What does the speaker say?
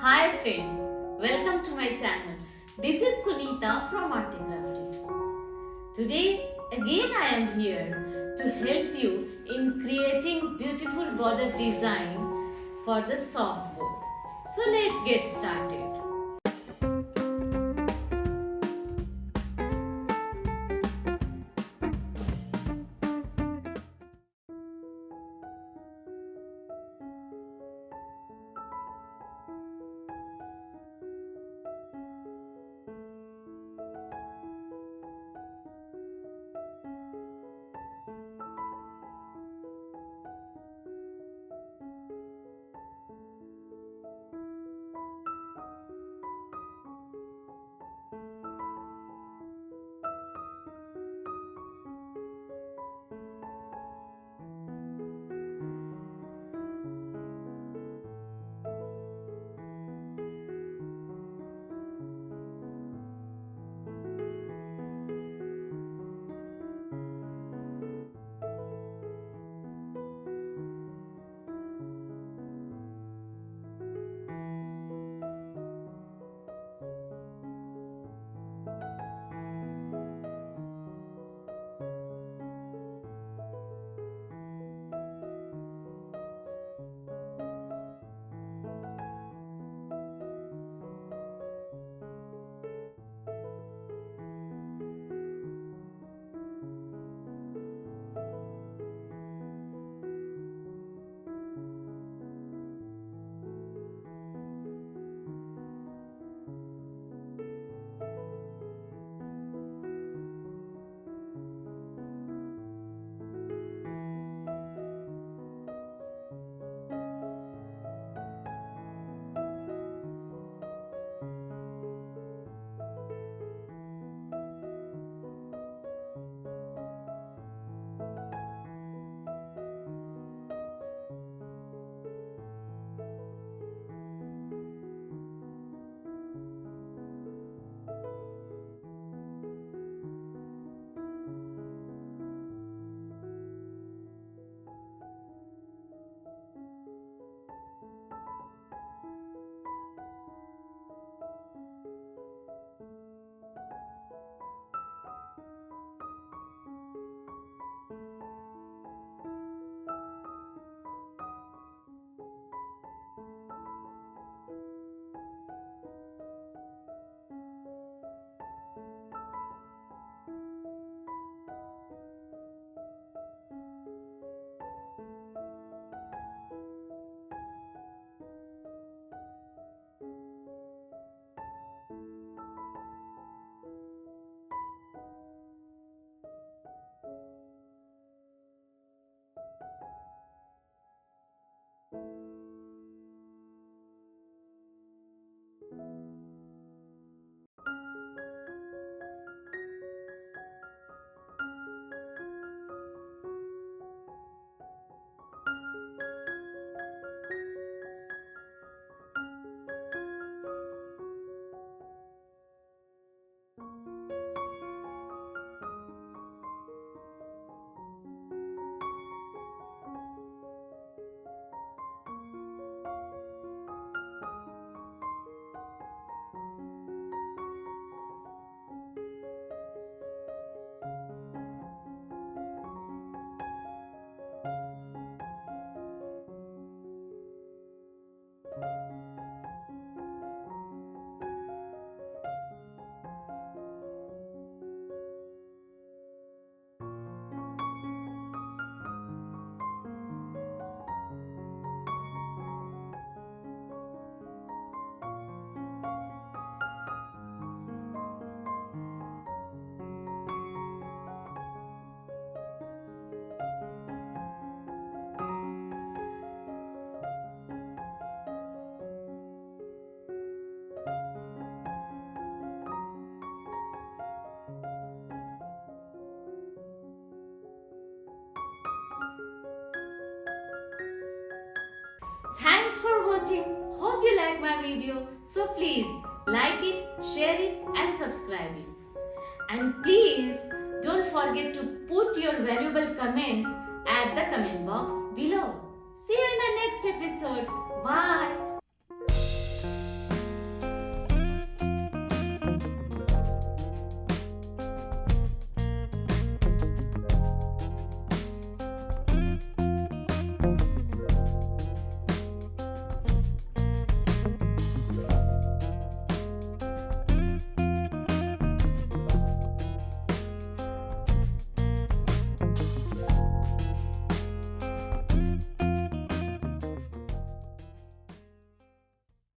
Hi friends, welcome to my channel. This is Sunita from ARTY KRAFTY. Today again I am here to help you in creating beautiful border design for the soft board. So let's get started. Thanks for watching. Hope you like my video. So please like it, share it and subscribe it. And please don't forget to put your valuable comments at the comment box below. See you in the next episode. Bye.